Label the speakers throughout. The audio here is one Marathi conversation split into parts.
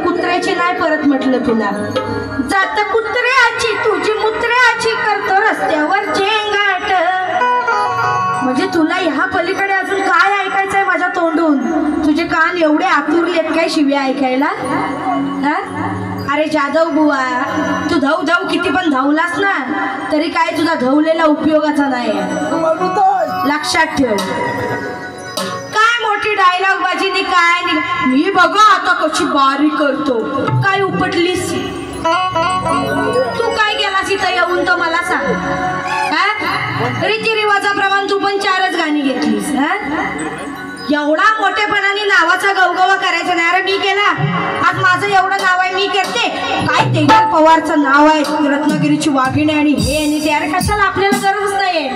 Speaker 1: कुत्र्याची नाही परत म्हटलं तुला जात कुत्र्याची तुझी मुत्र्याची करतो रस्त्यावर चेंगाट। म्हणजे तुला ह्या पलीकडे अजून काय ऐकायचंय माझ्या तोंडून? तुझे कान एवढे आतुरलेत काय शिव्या ऐकायला? हा? अरे जाधव बुवा, तू धाव धाव किती पण धावलास ना तरी काय तुझा धावलेला उपयोगाचा नाही, लक्षात ठेव। मोठी डायलॉग बाजीने काय मी बघा आता कशी बारी करतो, काय उपटलीस तू? काय केलास इथं येऊन तर मला सांग। रीतिरिवाजाप्रमाणे तू पण 4च गाणी घेतलीस। एवढा मोठेपणाने नावाचा गवगवा करायचा नाही। अरे मी केला, आज माझं एवढं नाव आहे मी करते काय? तेजल पवारचं नाव आहे, रत्नागिरीची वाघिणी आणि हे आणि ते। अरे कशाला, आपल्याला गरज नाहीये।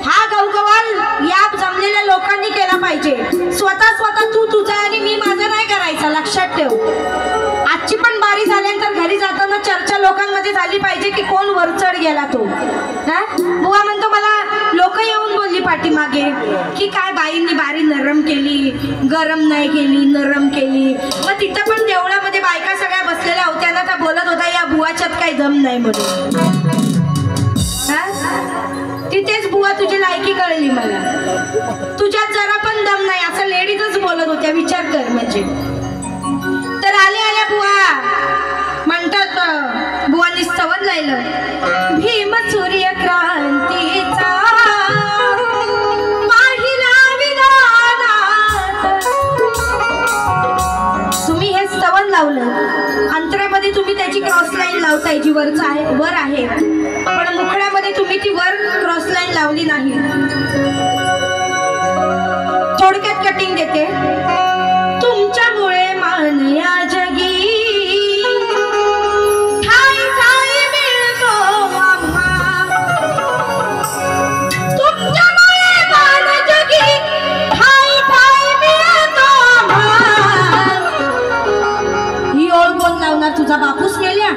Speaker 1: हा गवगवा या जमलेल्या लोकांनी केला पाहिजे। स्वतः तू तुझा आणि मी माझं नाही करायचं, लक्षात ठेव। आजची पण बारी झाल्यानंतर घरी जाताना चर्चा लोकांमध्ये झाली पाहिजे की कोण वरचढ गेला तो। बुवा म्हणतो मला लोक येऊन बोलली पाठीमागे की काय बाईंनी बारी नरम केली, गरम नाही केली, नरम केली। मग तिथं पण देवळामध्ये बायका सगळ्या बसलेल्या होत्या ना, त्या बोलत होता या बुवाच्यात काही दम नाही म्हणून। तिथेच बुवा तुझी लायकी कळली मला, तुझ्यात जरा पण दम नाही असं लेडीजच बोलत होत्या, विचार कर। म्हणजे तर आल्या बुवा म्हणतात, बुवांनी स्तवन लायलं भीम सूर्य क्रांतीचा पाहिला विधानात। तुम्ही हे स्तवन लावलं, अंतरेमध्ये तुम्ही त्याची क्रॉस लाईन लावताय जी वर आहे, पण मुखड्यामध्ये तुम्ही ती वर क्रॉस लाईन लावली नाही। थोडक्यात कटिंग देते, तुमच्यामुळे मान या जगी ठाई ठाई मिळतो आम्हा। तुमच्यामुळे मान जगी ठाई ठाई मिळतो आम्हा। ही ओळ कोण लावणार? तुझा बापूस गेल्या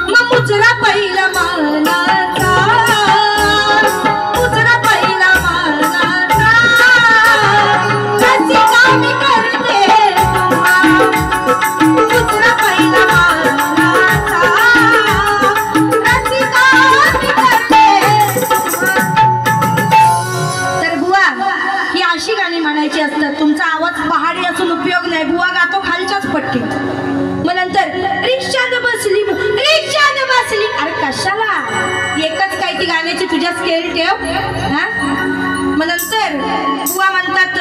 Speaker 1: मग मुजरा पहिला मानाचा, मुजरा पहिला मानाचा। रसिका मी करते मुजरा पहिला मानाचा, रसिका मी करते। तर बुवा ही अशी गाणी म्हणायची असतात। तुमचा आवाज पहाडी असून उपयोग नाही, बुवा गातो खालच्याच पट्टीत। मग नंतर रिक्षाने बसली, रिक्षाने बसली। अरे कशाला, एकच काय ती गाण्याची तुझ्या स्केल ठेव। मग नंतर बुवा म्हणतात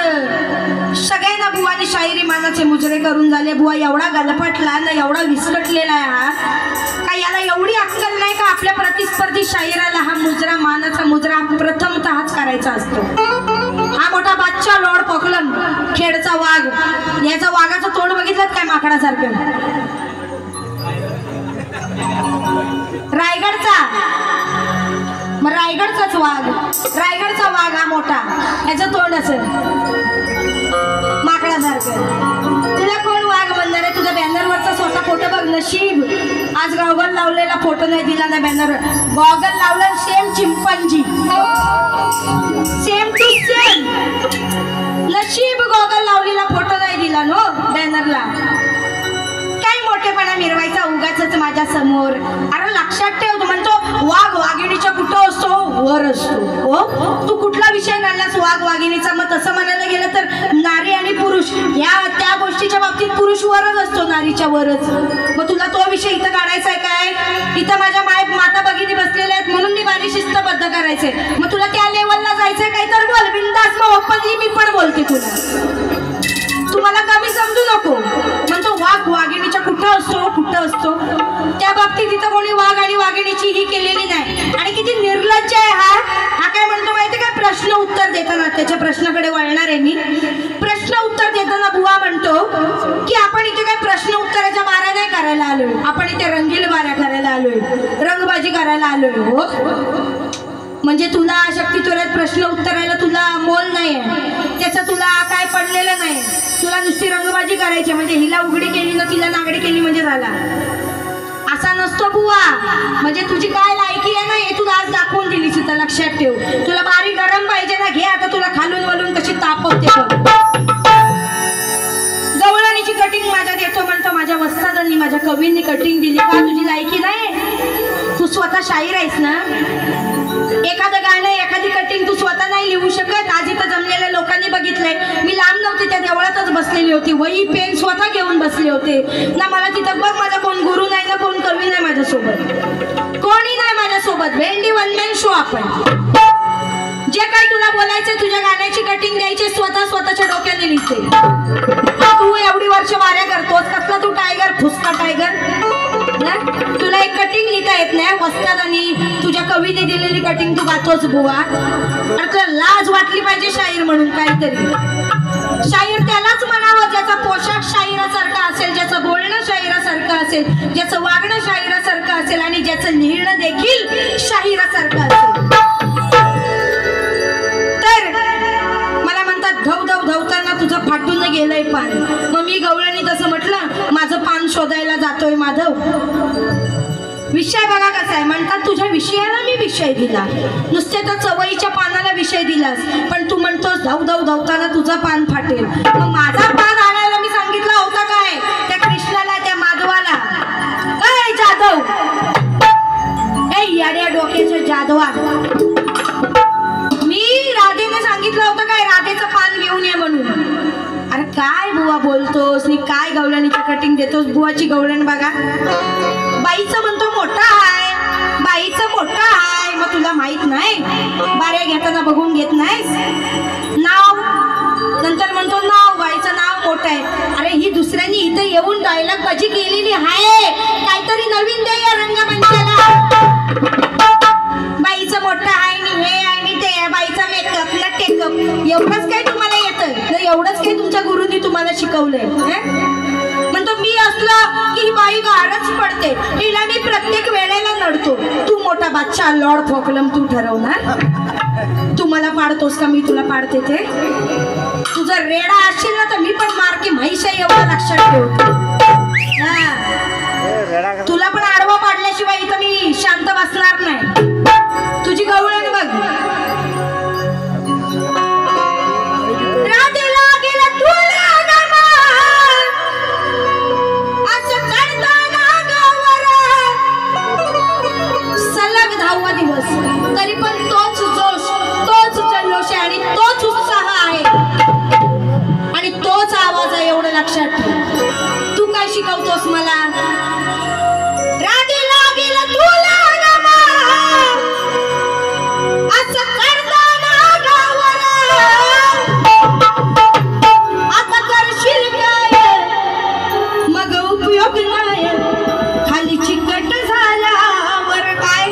Speaker 1: सगळ्यांना बुवानी शायरी मानाचे मुजरे करून झाले। बुवा एवढा गलफटला ना, एवढा विस्कटलेला आहे हा, काय याला एवढी अक्कल नाही का आपल्या प्रतिस्पर्धी शायराला हा मुजरा, मानाचा मुजरा प्रथमतःच करायचा असतो। हा मोठा बादशाह लॉर्ड पॉकलन, खेडचा वाघ, याचा वाघाचं तोंड बघितलं काय माकडासारखं? रायगडचा, मग रायगडचाच वाघ, रायगडचा वाघ हा मोठा, याचं तोंड असेल माकडासारखं। तुला कोण वाघ म्हणणार आहे? तुझा बॅनरवरचा स्वतः फोटो बघ। नशीब आज गॉगल लावलेला फोटो नाही दिला ना बॅनर, गॉगल लावलं सेम चिंपंजी, सेम टू सेम। नशीब गॉगल लावलेला फोटो नाही दिला नो बॅनरला। काय मोठेपणा मिरवायचा उगाच माझ्या समोर? अरे लक्षात ठेव, तू म्हणतो वाघ वाघिणीच्या कुठं असतो? वर असतो। हो, तू कुठला विषय काढलास वाघ वाघिणीचा? मग तसं म्हणायला गेलं तर नारी आणि पुरुष या त्या गोष्टीच्या बाबतीत पुरुष वरच असतो, नारीच्या वरच। मग तुला तो विषय इथं काढायचा आहे काय? इथं माझ्या माता भगिनी बसलेल्या आहेत म्हणून मी बारी शिस्तबद्ध करायचे। मग तुला त्या लेवलला जायचंय काय तर बोल बिंदास, मग ओपनली मी पण बोलते तुला, तुम्हाला कमी समजू नको। म्हणतो वाघ वाघिणीच्या कुठं असतो? कुठं असतो? त्या बाबतीत इथं कोणी वाघ आणि वाघिणीची ही केलेली नाही। आणि किती निर्लज्ज आहे हा। हा काय म्हणतो माहिती काय? प्रश्न उत्तर देताना, त्याच्या प्रश्नाकडे वळणार आहे मी। प्रश्न उत्तर देताना बुवा म्हणतो की आपण इथे काय प्रश्न उत्तराच्या बाऱ्या नाही करायला आलोय, आपण इथे रंगील बाऱ्या करायला आलोय, रंगबाजी करायला आलोय। हो, म्हणजे तुला शक्तिचोरात प्रश्न उत्तरायला तुला मोल नाही आहे, त्याचं तुला काय पडलेलं नाही. तुला नुसती रंगबाजी करायची, म्हणजे हिला उघडी केली ना तिला नागडी केली म्हणजे झाला. असा नसतो बुवा. म्हणजे तुझी काय लायकी आहे ना हे तुला आज दाखवून दिली सीता, लक्षात ठेव. तुला बारीक गरम पाहिजे ना, घे आता तुला खालून वलून कशी तापवते बघ. गवळणीची कटिंग माझ्या देतो म्हणतो, माझ्या वस्तादांनी माझ्या कवींनी कटिंग दिली का? तुझी लायकी नाही. तू स्वतः शाहीर आहेस ना. एखादं गाणं एखादी कटिंग तू स्वतः नाही लिहू शकत. आज इथं जमलेल्या लोकांनी बघितलंय, मी लांब नव्हती, त्या देवळातच बसलेली होती, वही पेन स्वतः घेऊन बसले होते ना. मला तिथं बघ, माझा कोण गुरु नाही ना कोण कवी नाही माझ्यासोबत, कोणी नाही माझ्यासोबत. भेंडी वन मॅन शो. आपण जे काही तुला बोलायचं, तुझ्या गाण्याची कटिंग द्यायची, स्वतःच्या डोक्याने लिहिते. तू एवढी वर्ष वाऱ्या करतोस, कसला तू टायगर, फुसका टायगर. तुला एक कटिंग लिहिता येत नाही. वस्तादांनी तुझ्या कवीने दिलेली कटिंग तू गातोच बुवा. अरे तुला लाज वाटली पाहिजे शाहीर म्हणून काहीतरी. शाहीर त्यालाच म्हणावं ज्याचा पोशाख शाहिरासारखा असेल, ज्याचं बोलणं शाहिरासारखं असेल, ज्याचं वागणं शाहिरासारखं असेल आणि ज्याचं लिहिणं देखील शाहिरासारखं असेल. तर मला म्हणतात धव धव धावताना तुझं फाटून गेलंय पान. मग मी गवळणी तसं म्हटलं, माझं पान शोधायला जातोय माधव. विषय बघा कसा आहे. म्हणतात तुझ्या विषयाला मी विषय दिला, नुसते तर चवळीच्या पानाला विषय दिलास, पण तू म्हणतोस धाव धाव धावताना तुझं पान फाटेल. मग माझा पान आणायला मी सांगितला होता काय त्या कृष्णाला, त्या माधवाला? ए जाधव, ए याड्या डोक्याच्या जाधवा, मी राधेने सांगितलं होतं काय राधेचं पान घेऊन ये म्हणून. अरे काय बुवा बोलतोस नी, काय गवळणीची कटिंग देतोस. बुवाची गवळण बघा, बाईचं म्हणतो मोठा हाय, बाईचं मोठा हाय. मग तुला माहित नाही, बाऱ्या घेताना बघून घेत नाहीस. नाव नंतर म्हणतो नाव, बाईचं नाव मोठं आहे. अरे ही दुसऱ्यांनी इथं येऊन डायलॉग बाजी केलेली आहे, काहीतरी नवीन दे या रंगमंचाला. बाईचं मोठं आहे आणि हे आणि ते, बाईचा मेकअप ना टेकअप, एवढंच काय तुम्हाला येतं? एवढंच काय तुमच्या गुरुनी तुम्हाला शिकवलंय? म्हणतो मी असलं की ही बाई गारच पडते, हिला मी प्रत्येक वेळेला नडतो. तू मोठा बादशाह लॉर्ड फोकलम, तू ठरवणार तू मला पाडतोस का मी तुला पाडते ते? तू जर रेडा असशील ना तर मी पण मार की म्हैस आहे, एवढं लक्षात ठेव. तुला पण आडवा पाडल्याशिवाय इथं मी शांत बसणार नाही. तुझी गवळण बघ. राधेला गेला तुला गमा, असं चढताना गावावर सलग 10वा दिवस, तरी पण तोच जोश, तोच जल्लोष आहे आणि तोच उत्साह आहे आणि तोच आवाज आहे, एवढं लक्षात ठेव. तू काय शिकवतोस मला? राधेला गेला तुला गमा, असं चढताना गावावर, आता करशील काय मग उपयोग नाही, खाली चिकट झाल्यावर काय,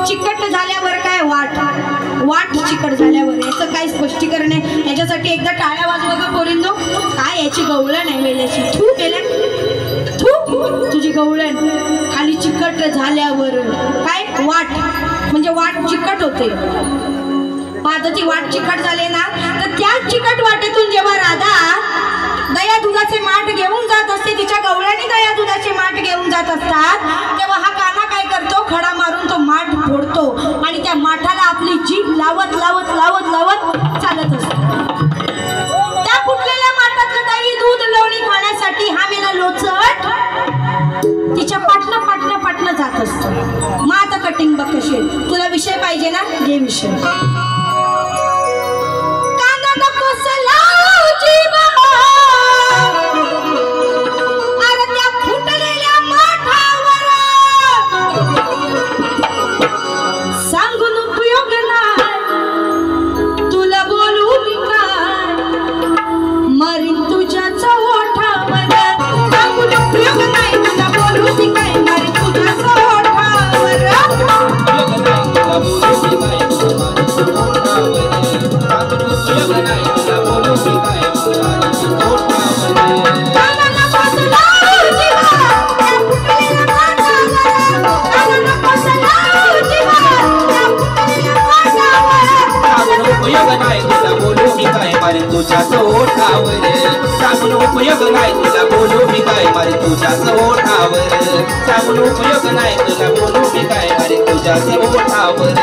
Speaker 1: चिकट झाल्यावर काय, वाट चिकट झाल्यावर, याचं काय स्पष्टीकरण आहे? याच्यासाठी एकदा टाळ्या वाजवा का पोरींनो. काय याची गवळण आहे मेल्याची. थू केल्या, थू तुझी गवळण. खाली चिकट झाल्यावर काय, वाट म्हणजे वाट चिकट होते. आता ती वाट चिकट झाली ना, तर त्याच चिकट वाटेतून जेव्हा राधा दया दुधाचे माठ घेऊन जात असते, तिच्या गवळणी दया दुधाचे माठ घेऊन जात असतात, तेव्हा हा काना काय करतो, खडा मारून तो माठ फोडतो आणि त्या माठाला आपली जीभ लावत लावत लावत लावत चालत असतो. त्या फुटलेल्या माठातलं दही दूध लोणी खाण्यासाठी हा मेला लोचट तिच्या पाटणं पाटणं पाटणं जात असतो. मग आता कटिंग बघ कशी. तुला विषय पाहिजे ना, घे विषय. काना नको सलाव जीवा, अरे त्या फुटलेल्या माठावर सांगून उपयोग नाही, तुला बोलू मी काय, मरीन तुझ्याच ओठावर. सांगून उपयोग नाही, तुला बोलू मी काय, मरीन तुझ्याच ओठावर.
Speaker 2: तुझ्याच ओठावर सांगून उपयोग नाही तुला बोलू मी काय मारे तुझ्याच ओठावर सांगून उपयोग नाही तुला बोलू मी काय मारे तुझ्याच ओठावर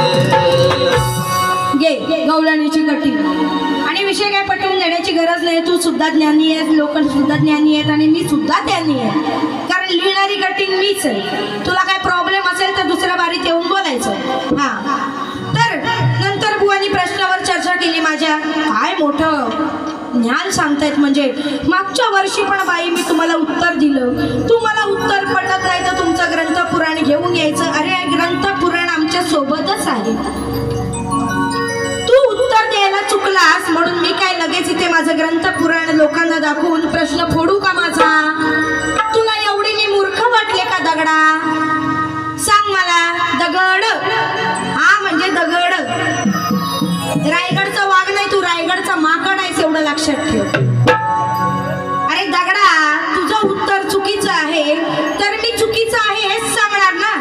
Speaker 1: घे गवळणीची कटिंग आणि विषय काय पटवून देण्याची गरज नाही तू सुद्धा ज्ञानी आहेस लोक सुद्धा ज्ञानी आहेत आणि मी सुद्धा ज्ञानी आहे कारण लिहिणारी कटिंग मीच आहे तुला काय प्रॉब्लेम असेल तर दुसऱ्या बारीत येऊन बोलायचं हां तर नंतर बुवानी प्रश्नावर चर्चा केली माझ्या काय मोठं ज्ञान सांगतायत म्हणजे मागच्या वर्षी पण बाई मी तुम्हाला उत्तर दिलं तू मला उत्तर पटत नाही तर तुमचं ग्रंथ पुराण घेऊन यायचं अरे ग्रंथ पुराण आमच्या सोबतच आहे तू उत्तर द्यायला चुकलास म्हणून मी काय लगेच इथे माझं ग्रंथ पुराण लोकांना दाखवून प्रश्न फोडू का माझा तुला एवढी मी मूर्ख वाटले का दगडा सांग मला दगड हा म्हणजे दगड रायगडचा वाघ नाही तू रायगडचा माकड आहेस एवढं लक्षात ठेव अरे दगडा तुझं उत्तर चुकीचं आहे तर मी चुकीचं आहे हेच सांगणार ना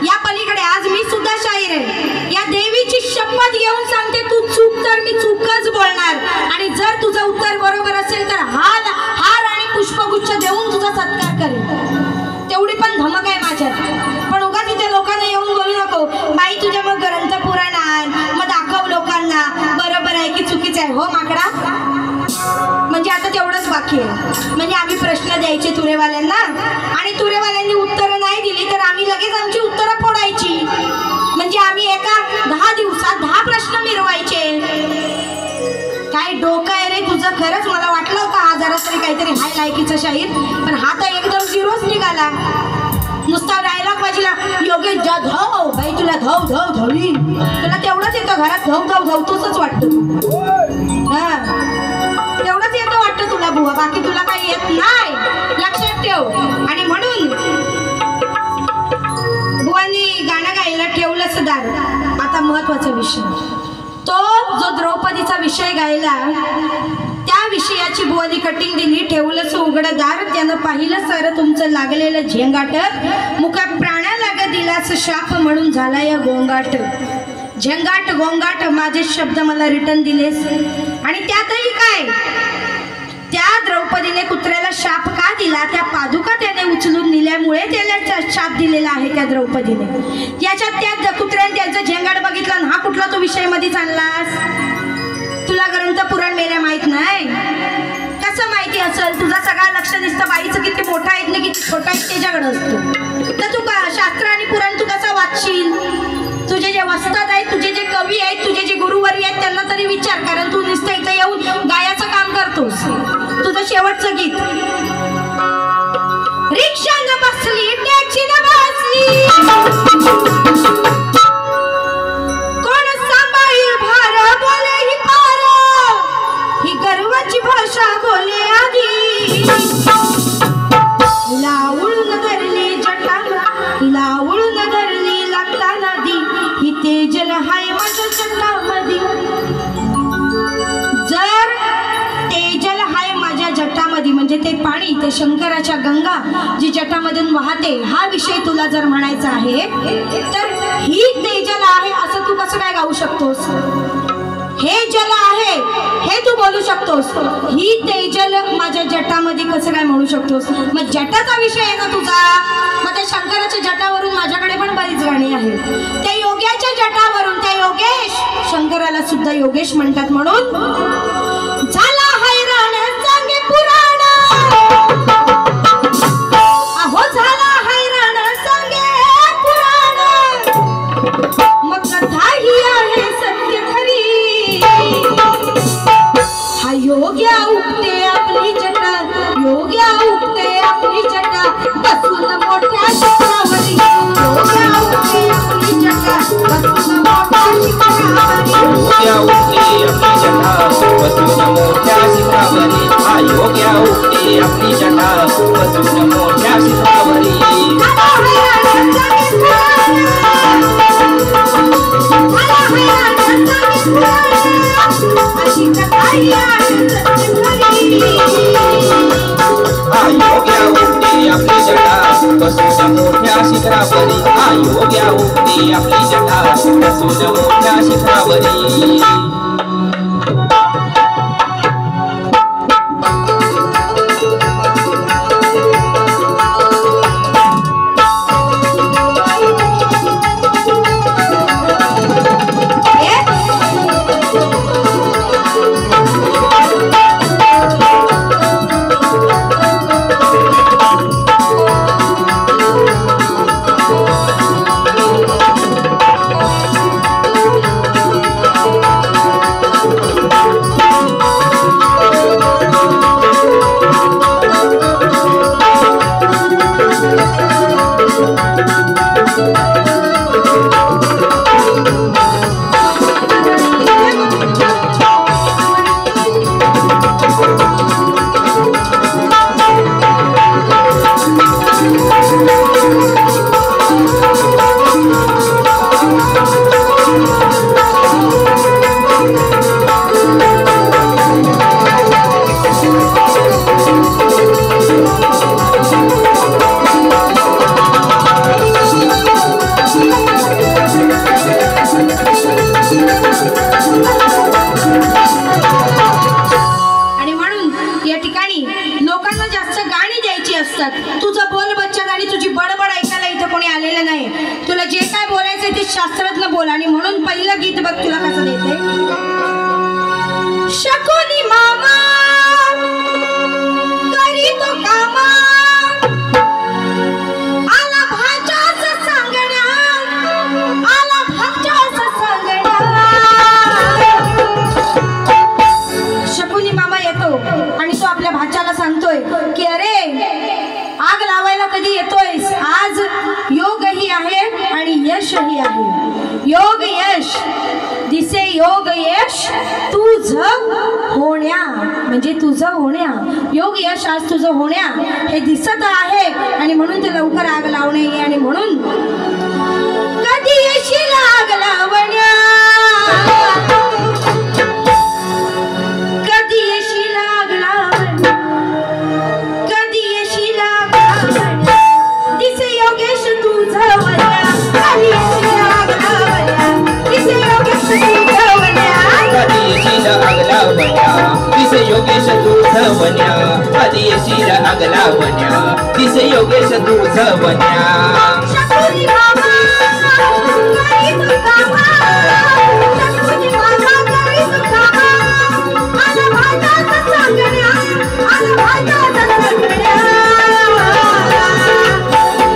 Speaker 1: या पलीकडे आज मी सुद्धा शाहीर आहे या देवीची शपथ घेऊन सांगते तू चूक तर मी चूकच बोलणार आणि जर तुझं उत्तर बरोबर असेल तर हार आणि पुष्पगुच्छ देऊन तुझा सत्कार करेल तेवढी पण धमक आहे माझ्यात पण उगाच इथे लोकांना येऊन बोलू नको बाई तुझ्या मग ग्रंथ पुराण आण मग दाखव लोकांना बरोबर आहे की चुकीचं आहे हो माकडा म्हणजे आता तेवढंच बाकी आहे म्हणजे आम्ही प्रश्न द्यायचे तुरेवाल्यांना आणि तुरेवाल्यांनी उत्तरं नाही दिली तर आम्ही लगेच आमची उत्तरं फोडायची म्हणजे आम्ही एका 10 दिवसात 10 प्रश्न मिरवायचे काय डोकं आहे रे तुझं खरंच मला वाटलं होतं हा जरा तरी काहीतरी हाय लायकीचं शाहीर पण हा तर एकदम झिरोच निघाला नुसता डायलॉग बाजीला योगेश जा धाव बाई तुला धाव धाव धावी तुला तेवढंच येतं घरात धाव धाव धावतोच वाटतं हा तेवढंच येतं वाटतं तुला बुवा बाकी तुला काही येत नाही लक्षात ठेव आणि म्हणून बुवांनी गाणं गायला ठेवलंच दार आता महत्वाचा विषय तो जो द्रौपदीचा विषय गायला त्या विषयाची बुवानी कटिंग दिली ठेवलंच उघडदार त्यानं पाहिलं सर तुमचं लागलेलं झेंगाट मुका प्राणा लाग दिलास शाप म्हणून झाला या गोंगाट झेंगाट गोंगाट माझे शब्द मला रिटर्न दिलेस आणि त्यातही काय त्या द्रौपदीने कुत्र्याला शाप का दिला त्या पादुका त्याने उचलून दिल्यामुळे त्याला शाप दिलेला आहे त्या द्रौपदीने याच्यात त्या कुत्र्याने त्यांचं झेंगाट बघितलं आणि हा कुठला तो विषय मध्ये चाललास तुला ग्रंथ पुराण मेल्या माहित नाही कसं माहिती असेल तुझा सगळा लक्ष दिसतं बाईचं किती मोठा आहेत ना किती छोटा आहे त्याच्याकडे असतो तर तू शास्त्र आणि पुराण तू कसं वाचशील तुझे जे वस्ताद आहेत तुझे जे कवी आहेत तुझे जे गुरुवारी आहेत त्यांना तरी विचार कारण तू नुसतं इथं येऊन गायाचं काम करतोस तुझं शेवटचं गीत रिक्षा न बसली टॅक्सी न बसली कोण सांभाळील भार बोले ही पार ही गर्वाची भाषा बोले आधी लावळून धरली जटा लावळून धरली लागता नदी ही तेजल हाय माझ्या जटामध्ये जर तेजल हाय माझ्या जटामध्ये म्हणजे ते पाणी ते शंकराच्या गंगा जी जटामधून वाहते हा विषय तुला जर म्हणायचा आहे तर ही तेजल आहे असं तू कसं काय गाऊ शकतोस हे जल आहे हे तू बोलू शकतोस ही तेजल माझ्या जटामध्ये कसं काय म्हणू शकतोस मग जटाचा विषय आहे ना तुझा मग त्या शंकराच्या जटावरून माझ्याकडे पण बरीच गाणी आहेत त्या योग्याच्या जटावरून त्या योगेश शंकराला सुद्धा योगेश म्हणतात म्हणून झाला हैराण सांगे पुराण अहो झाला हैराण सांगे पुराण मग कथा ही आहे सत्य खरी हा योग्या उगते आपली जटा योग्या उगते आपली जटा बसून मोठ्या शिखरावरी योग्या उगते आपली जटा बसून मोठ्या शिखरावरी
Speaker 2: योग्या उगते आपली जटा बसून मोठ्या शिखरावरी हा योग्या उगते आपली जटा बसून मोठ्या शिखरावरी योग्या उगते आपली जटा बसून मोठ्या शिखरावरी हा योग्या उगते आपली जटा बसून मोठ्या शिखरावरी
Speaker 1: जास्त गाणी द्यायची असतात. तुझं बोल बच्चन आणि तुझी बडबड ऐकायला इथं कोणी आलेलं नाही. तुला जे काय बोलायचं ते शास्त्रज्ञ बोल. आणि म्हणून पहिलं गीत बघ तुला कसं देते. शकुनी मामा करी तो कामा आला भाच्याच सांगण्या आला भाच्याच सांगण्या. शकुनी मामा येतो आणि तो आपल्या भाच्याला सांगतोय की अरे आग लावायला कधी येतोयस. आज योगही आहे आणि यशही आहे. योग यश दिसे योग यश तुझं होण्या म्हणजे तुझं होण्या. योग यश आज तुझं होण्या हे दिसत आहे आणि म्हणून ते लवकर आग लावणे. आणि म्हणून कधी येशील आग लावण्या कधी येशील आग लावण्या कधी येशील आग लावण्या दिसे योगेश तुझं वण्या कधी येशील आग लावण्या दिसे योगेश तुझं वण्या
Speaker 2: कधी येशील आग लावण्या दिसे योगेश तुझं वण्या कधी येशील आग लावण्या दिसे योगेश तुझं वण्या.
Speaker 1: शकुनी मामा करी तू कामा शकुनी मामा करी तू कामा आला भाच्याच सांगण्या आला भाच्याच सांगण्या.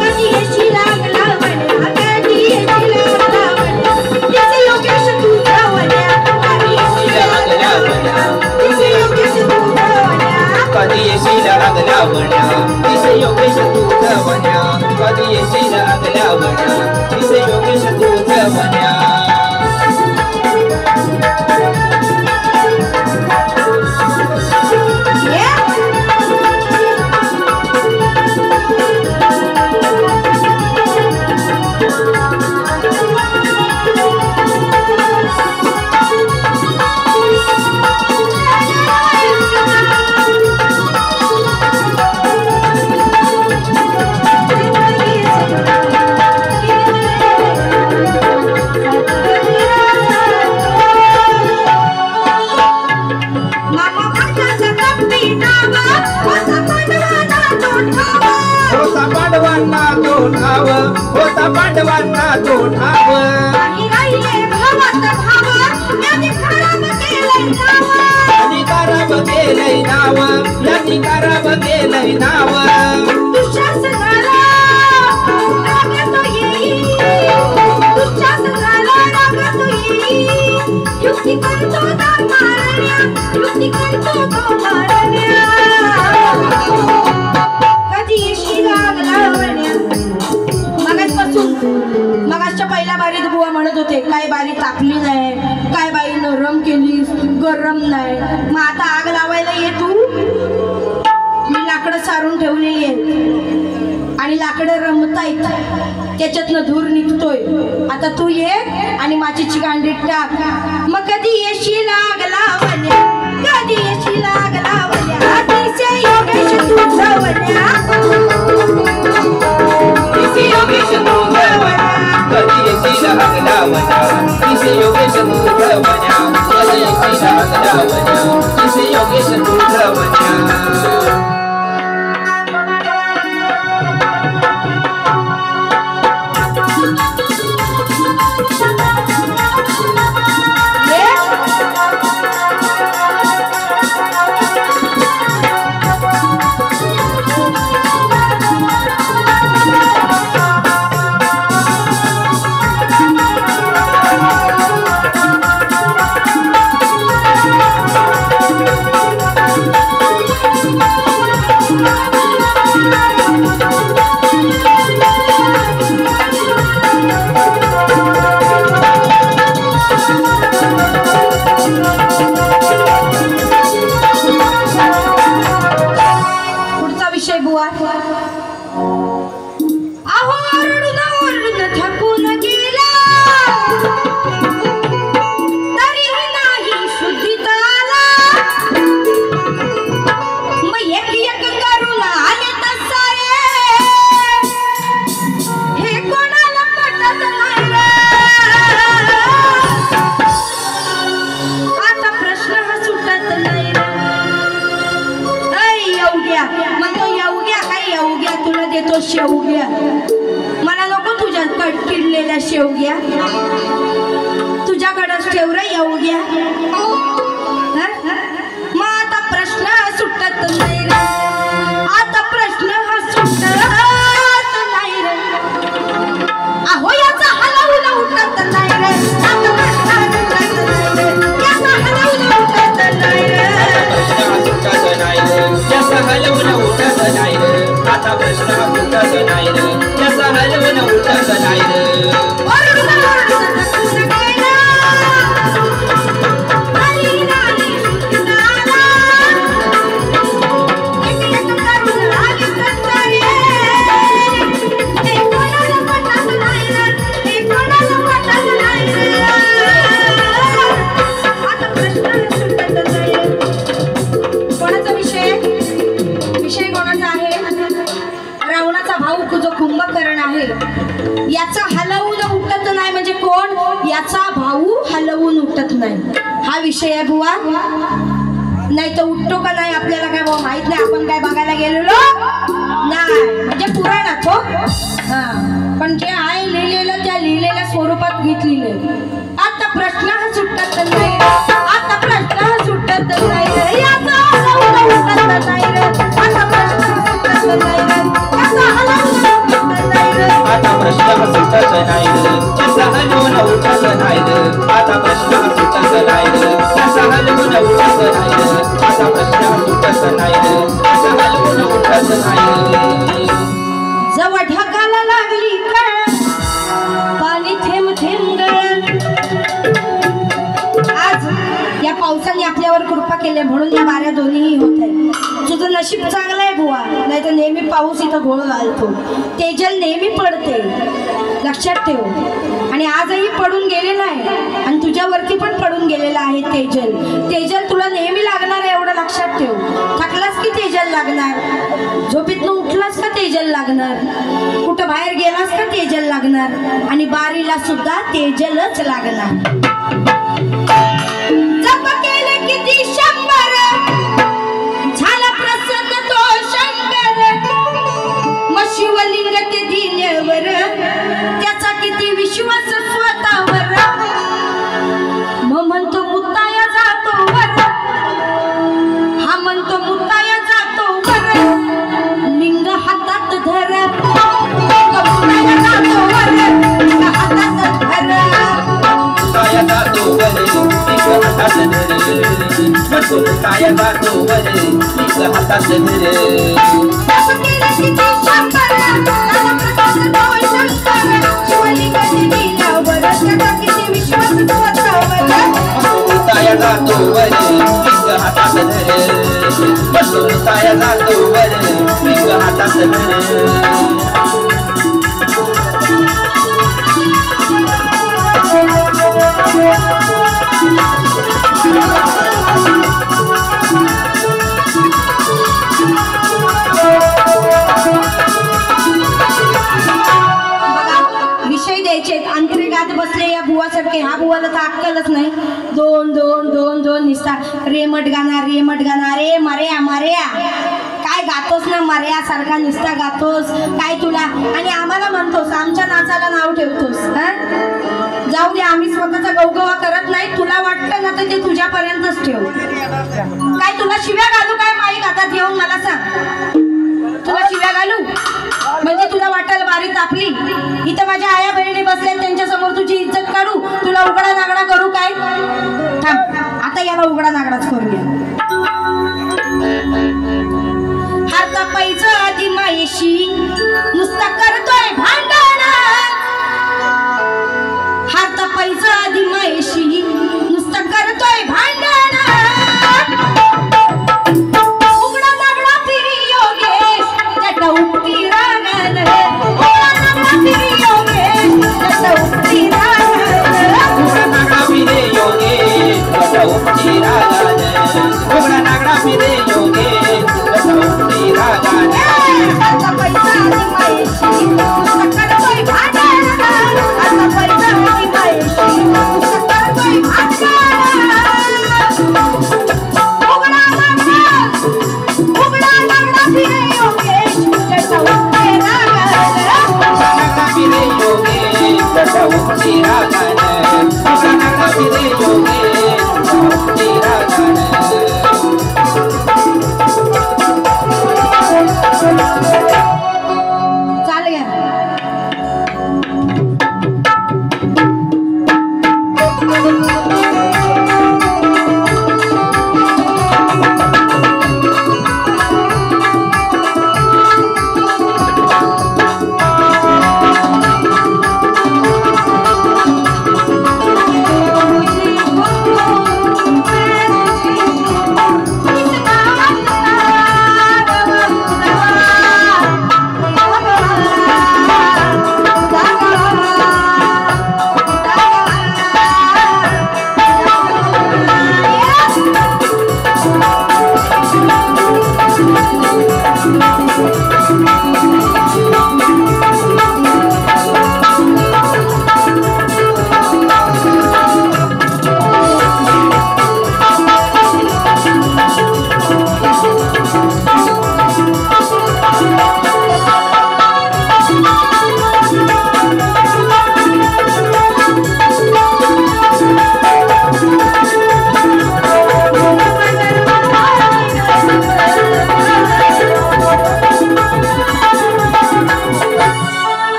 Speaker 1: कधी येशील आग लावण्या कधी येशील आग लावण्या दिसे योगेश तुझं वण्या कधी येशील आग लावण्या दिसे योगेश तुझं वण्या
Speaker 2: कधी येशील आग लावण्या दिसे योगेश तुझं वण्या कधी येशील आग लावण्या दिसे योगेश तुझं वण्या. पांडवांना तो ठाव
Speaker 1: आणि राहिले भावात भाव यांनी खराब केलंय नाव
Speaker 2: यांनी खराब केलंय नाव यांनी खराब केलंय नाव.
Speaker 1: दुःशासनाला राग तो येई दुःशासनाला राग तो येई युक्ती करतो तो मारण्या युक्ती करतो तो मारण्या. कधी येशील आग लावण्या मगाच्या पहिल्या बारीत बुवा म्हणत होते काय बारी तापली नाही काय बाई नरम केलीस गरम नाही. मग आता आग लावायला ये तू. मी लाकडं सारून ठेवलेली आहेत आणि लाकडं रमतायत त्याच्यातनं धूर निघतोय. आता तू ये आणि माचीची गांडीत टाक. मग कधी येशील आग लावण्या कधी येशील आग लावण्या दिसे योगेश तुझं वण्या
Speaker 2: दिसे योगेश तुझं वण्या कधी येशील आग लावण्या दिसे योगेश तुझं वण्या कधी येशील आग लावण्या दिसे योगेश तुझं वण्या.
Speaker 1: शेवग्या, मला नको तुझ्या किडलेल्या शेवग्या, तुझ्याकडंच ठेव रे येवग्या. मग आता प्रश्न सुटत नाही रे, आता प्रश्न हा सुटत नाही रे. अहो याचा हलवून उठत नाही रे, आता प्रश्न हा सुटत नाही रे, याचा हलवून उठत नाही रे.
Speaker 2: याचा हलवून उठत नाही रे, आता प्रश्न हा सुटत नाही रे, याचा हलवून उठत नाही रे.
Speaker 1: याचा हलवून उठत नाही म्हणजे कोण? याचा भाऊ हलवून उठत नाही, हा विषय आहे बुवा. नाही तर उठतो का नाही आपल्याला काय बुवा माहित नाही, आपण काय बघायला गेलेलो नाही, म्हणजे पुराणात हो. हा, पण जे आहे लिहिलेलं त्या लिहिलेल्या स्वरूपात घेतलेले. आता प्रश्न हा सुटत नाही, आता प्रश्न हा सुटत नाही, याचा हलवून उठत नाही रे, आता प्रश्न हा सुटत नाही, याचा हलवून
Speaker 2: आता प्रश्न हा सुटत नाही रे, त्याचा हलवून उठत नाही रे. आता प्रश्न हा सुटत नाही रे, त्याचा हलवून उठत नाही रे. आता प्रश्न हा सुटत नाही रे, त्याचा हलवून उठत नाही रे.
Speaker 1: जवळ ढगाला लागली कळ, पाणी थेंब थेंब गळ. आज या पावसाने आपल्यावर कृपा केली म्हणून या वाऱ्या दोन्हीही होत आहे. तुझं नशीब चांगलं आहे बुवा, नाही तर नेहमी पाऊस इथं घोळ घालतो. तेजल नेहमी पडते, लक्षात ठेव. आणि आजही पडून गेलेला आहे आणि तुझ्यावरती पण पडून गेलेला आहे तेजल. तेजल तुला नेहमी लागणार आहे एवढं लक्षात ठेव. थकलास की तेजल लागणार, झोपेतनं उठलास का तेजल लागणार, कुठं बाहेर गेलास का तेजल लागणार, आणि बारीला सुद्धा तेजलच लागणार. जप केले किती शंभर, झाला प्रसन्न तो शंकर. मग शिवलिंग ते दिल्यावर त्याचा किती विश्वास स्वतःवर. मग म्हणतो मुत्ताया जातो वर, हा म्हणतो मुत्ताया जातो वर. लिंग हातात धर, मुत्ताया जातो वर, लिंग हातात धर.
Speaker 2: मुत्ताया जातो वर, लिंग हातात धर. मुत्ताया जातो वर, लिंग हातात
Speaker 1: विषय द्यायचे अंतरिगात बसले या बुवासारखे. हा बुवाला तर अक्कलच नाही. दोन दोन दोन दोन निसता रेमट गाणार रे मर्या मर्या. काय गातोस ना मर्यासारखा निसता गातोस काय तुला, आणि आम्हाला म्हणतोस, आमच्या नाचाला नाव ठेवतोस. हा, जाऊ दे, आम्ही स्वतःचा गवगवा करत नाही. तुला वाटतं ना तर ते तुझ्यापर्यंतच ठेव. काय तुला शिव्या घालू काय माईक हातात घेऊन? मला सांग, तुला शिव्या घालू म्हणजे तुला वाटेल बारी तापली. इथं माझ्या आया बहिणी बसल्या, त्यांच्या समोर तुझी इज्जत काढू, तुला उघडा नागडा करू काय? थांब, आता याला उघडा नागडाच करूया. हाता पैसा आधी मायेशी नुसता करतोय भांडण. हाता पैसा आधी मायेशी नुसता करतोय भांडण. उघडा नागडा फिरी योगेश जट उपटी रागन. उघडा नागडा फिरी योगेश जट उपटी रागन.
Speaker 2: उघडा नागडा फिरे योगेश जट उपटी रागन. उघडा नागडा फिरे योगेश जट उपटी रागन.
Speaker 1: हाता पैसा आधी मायेशी नुसता
Speaker 2: भाऊंची रागान प्राणाला फिरे योगेश भाऊंची रागान
Speaker 1: चाल गया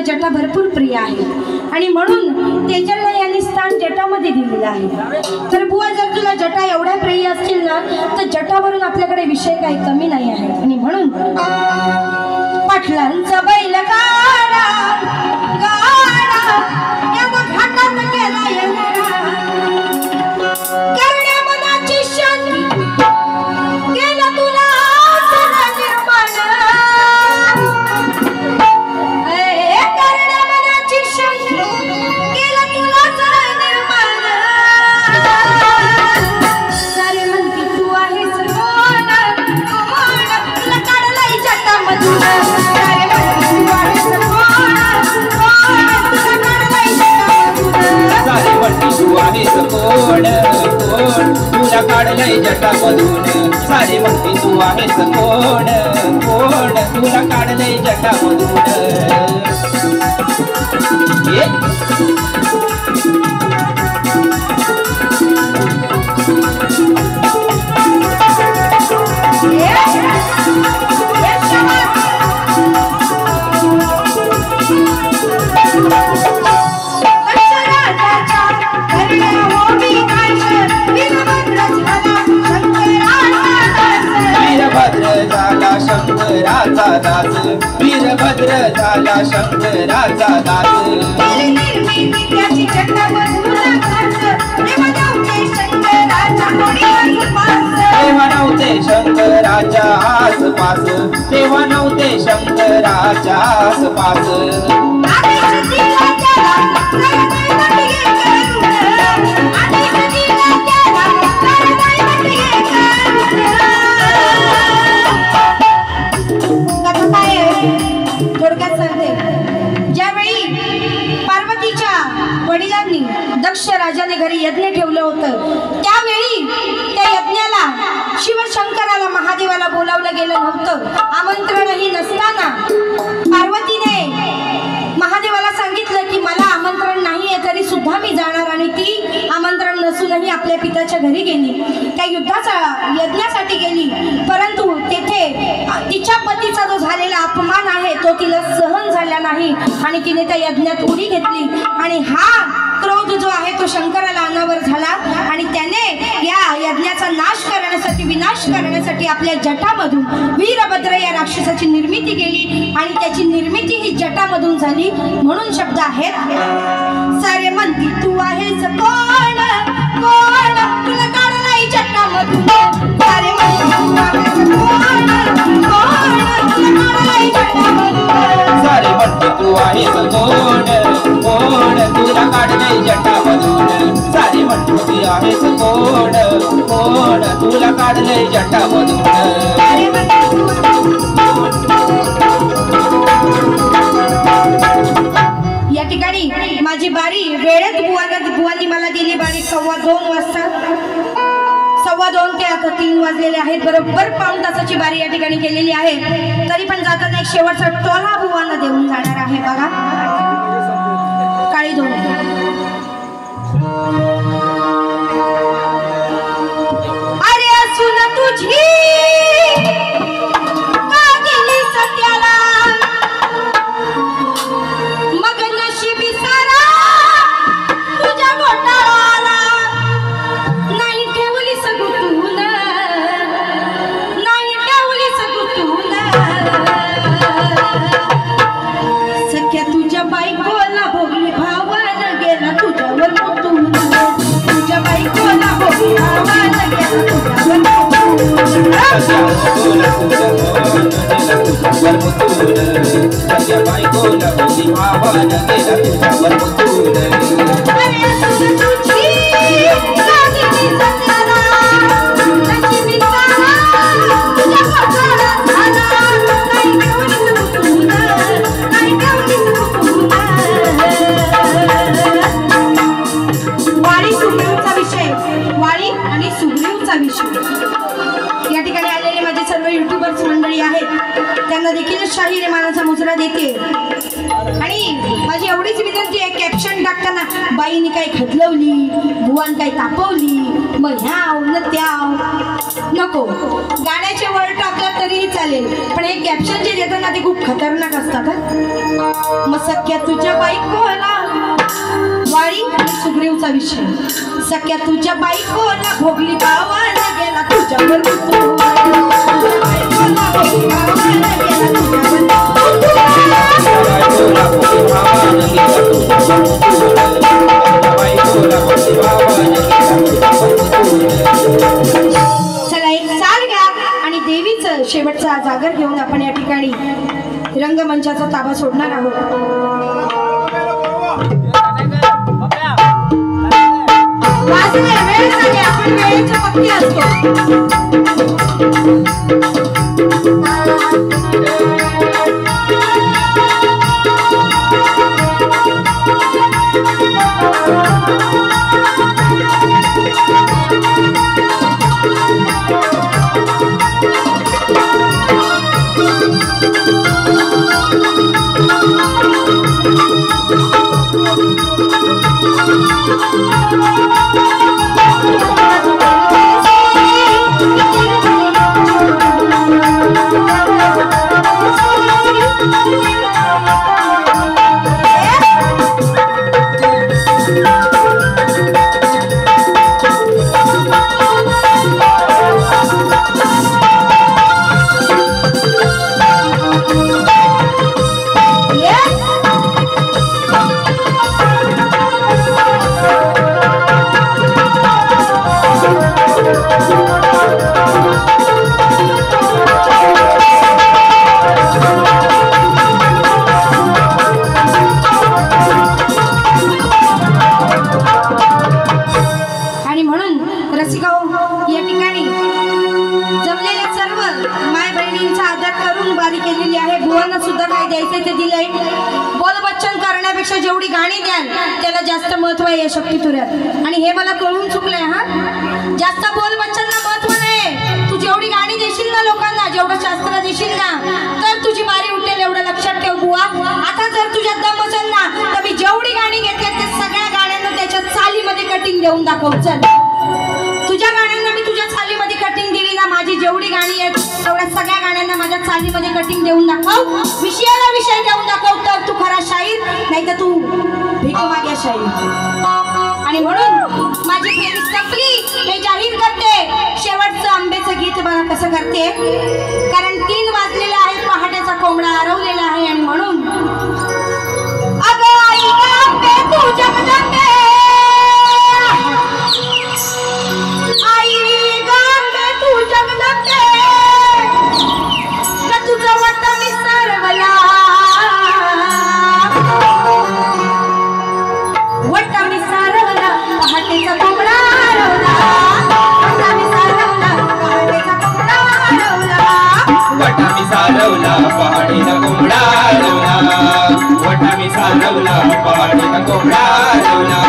Speaker 1: जटा भरपूर प्रिय आहे आणि म्हणून तेजलला यांनी स्थान जटामध्ये दिलेलं आहे. तर बुवा जर तुला जटा एवढ्या प्रिय असतील ना तर जटावरून आपल्याकडे विषय काही कमी नाही आहे. आणि म्हणून पाटलांचा बैल गाडा गाडा या घाटात गेला येणारा करण्या मनाची शांती गेला तुला निर्माण
Speaker 2: तुला काढलंय जटामधून सारे म्हणते तू आहेस कोण कोण तुला काढलंय जटामधून शंकराचा दास वीरभद्र झाला शंकराचा दास तेव्हा नव्हते शंकराच्या आसपास तेव्हा नव्हते शंकराच्या आसपास
Speaker 1: थोडक्यात सांगते. ज्यावेळी पार्वतीच्या वडिलांनी दक्ष राजाने घरी यज्ञ ठेवलं होतं त्यावेळी त्या यज्ञाला शिवशंकराला महादेवाला बोलावलं गेलं नव्हतं. आमंत्रणही नसताना पार्वतीने महादेवाला सांगितलं की मला आमंत्रण नाहीये तरी सुद्धा मी जाणार आणि ती आमंत्रण नसूनही आपल्या पित्याच्या घरी गेली. त्या यज्ञासाठी गेली परंतु तेथे तिच्या पतीचा जो झालेला अपमान आहे तो तिला सहन झाला नाही आणि तिने त्या यज्ञात उडी घेतली आणि हा क्रोध जो आहे तो शंकराला अनावर झाला आणि त्याने या यज्ञाचा नाश करण्यासाठी विनाश करण्यासाठी आपल्या जटामधून वीरभद्र या राक्षसाची निर्मिती केली आणि त्याची निर्मिती ही जटामधून झाली. म्हणून शब्द आहेत सारे म्हणती तू आहेस कोण कोण तुला काढलाय जटामधून सारे म्हणती तू आहेस कोण कोण तुला काढलाय जटामधून
Speaker 2: सारे म्हणते तू आहेस कोण कोण तुला काढलाय जटामधून सारे म्हणते तू आहेस कोण.
Speaker 1: या ठिकाणी माझी बारी वेळेत बुवांनी मला दिली बारी 2:15 वाजता 2:15 ते आता 3 वाजलेले आहेत. बरोबर पाऊण तासाची बारी या ठिकाणी केलेली आहे. तरी पण जाताना एक शेवटचा टोला बुवांना देऊन जाणार आहे बघा. काळी दोन अरे असून तुझी का गेली सत्याला मग नशिबी सारा तुझ्या घोटाळाला नाही ठेवली सगुतून नाही ठेवली सगुतून सख्या तुझ्या बायकोला भोगली भावाला गेला तुझ्यावर मुतून तुझ्या बायकोला भोगली भावाला गेला तुझ्यावर वाळी सुग्रीवचा विषय वाळी आणि सुग्रीवचा विषय या ठिकाणी आलेले माझे सर्व युट्यूबर्स मंडळी आहेत त्यांना देखील शाहीर मानाचा मुजरा देते. आणि माझी एवढीच विनंती आहे कॅप्शन टाकताना बाईने काही खदलवली भुवन काही तापवली मग ह्याव न त्याव नको. गाण्याचे वर्ड टाकलं तरीही चालेल पण हे कॅप्शन जे देतात ना ते खूप खतरनाक असतात. मग सख्या तुझ्या बायकोला वाळी आणि सुग्रीवचा विषय सख्या तुझ्या बायकोला भोगली भावाला गेला तुझ्यावर चला एक साल घ्या आणि देवीचं शेवटचा जागर घेऊन आपण या ठिकाणी रंगमंचाचा ताबा सोडणार आहोत. वाजले वेळ झाली आपण वेळेच्या पक्की असतो. जेवढी गाणी द्याल त्याला जास्त महत्व आहे शक्ती तुऱ्यात. आणि हे मला कळून चुकलंय. हा जास्त बोल बच्चनला महत्व नाही. तू जेवढी गाणी देशील ना लोकांना जेवढं शास्त्र देशील ना तर तुझी बारी उठेल एवढं लक्षात ठेव बुवा. आता जर तुझ्यात दम असेल ना तर मी जेवढी गाणी घेतली त्या सगळ्या गाण्यांना त्याच्या चालीमध्ये कटिंग देऊन दाखव. चल तुझ्या गाण्यांना मी तुझ्या चालीमध्ये कटिंग दिली ना माझी जेवढी गाणी आहेत तेवढ्या सगळ्या गाण्यांना माझ्या चालीमध्ये कटिंग देऊन दाखव. विषयाला विषय देऊन दाखव तर तू खरा शाहीर नाही तर तू भीक माग्या शाहीर. आणि म्हणून माझी फेरी संपली हे जाहीर करते. शेवटचं आंब्याचं गीत बघा कसं करते. कारण 3 वाजलेले आहेत पहाटेचा कोंबडा आरवलेला आहे. आणि म्हणून अगं आई आंबे तू जगदंबे आई गांबे तू जगदंबे का तुझं वट मी सरवला वट मी सारवला पहाटेचा कोंबडा आरवला वट मी सारवला पहाटेचा कोंबडा आरवला
Speaker 2: वट मी सारवला पहाटेचा कोंबडा आरवला वट मी सारवला पहाटेचा कोंबडा आरवला.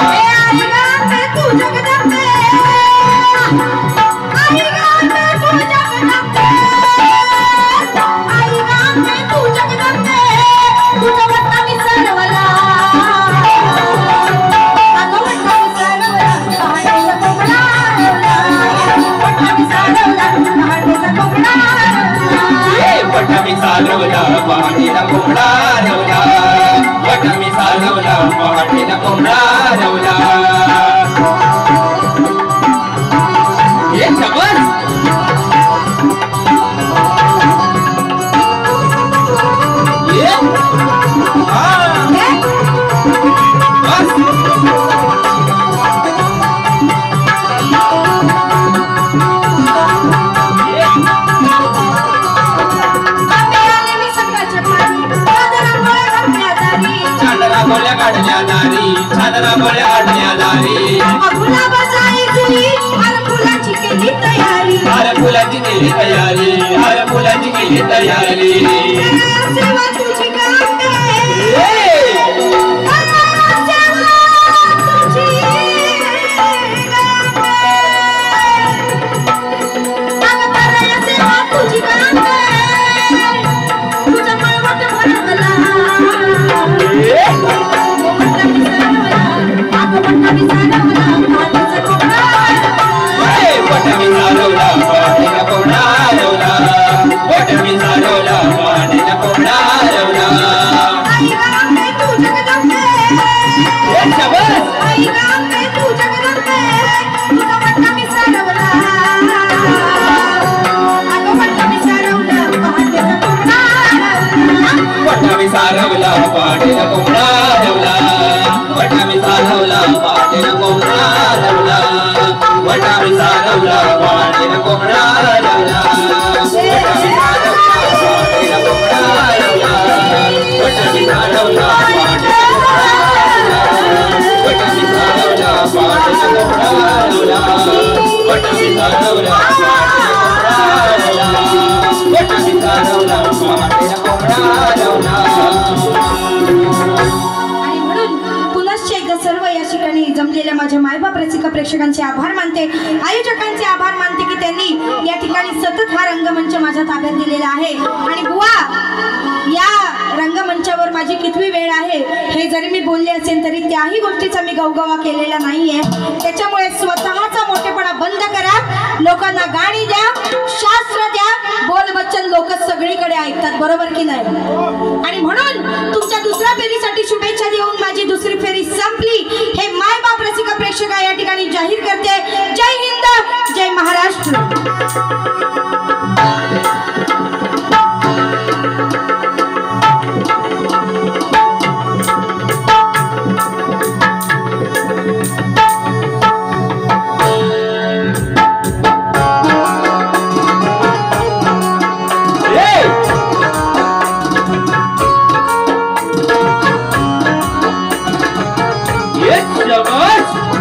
Speaker 1: आई गांबे तू जगदंबे आई
Speaker 2: सारवला पहाटेला कोंबडा रवला वटा मी सारवला पहाटेला कोंबडा रवला ये शबास ये बोल्या काढल्या दारी चांदरा बोल्या काढल्या दारी
Speaker 1: गुलाबाची केली हर फुलाची केली तयारी
Speaker 2: हर फुलाची केली तयारी हर फुलाची केली तयारी
Speaker 1: सेवा तुझी करते
Speaker 2: सारवला पाटेला कोंबडा रवला वटा मी सारवला पाटेला कोंबडा रवला वटा मी सारवला पाटेला कोंबडा रवला वटा मी सारवला पाटेला कोंबडा रवला वटा मी सारवला वटा मी सारवला पाटेला कोंबडा रवला वटा मी सारवला वटा मी सारवला पाटेला कोंबडा रवला
Speaker 1: सर्व या ठिकाणी जमलेल्या माझ्या मायबाप रसिका प्रेक्षकांचे आभार मानते आयोजकांचे आभार मानते की त्यांनी या ठिकाणी सतत हा रंगमंच माझ्या ताब्यात दिलेला आहे आणि बुवा या रंगमंचावर माझी कितवी वेळ आहे हे जरी मी बोलले असेल तरी त्याही गोष्टीचा मी गवगवा केलेला नाहीये त्याच्यामुळे स्वतःचा मोठेपणा बंद करा लोकांना गाणी द्या शास्त्र द्या बोल बच्चन लोक सगळीकडे ऐकतात बरोबर की नाही आणि म्हणून तुमच्या दुसऱ्या फेरीसाठी शुभेच्छा देऊन माझी दुसरी फेरी संपली हे माय बाप रसिका प्रेक्षक या ठिकाणी जाहीर करते जय हिंद जय महाराष्ट्र
Speaker 2: Yes,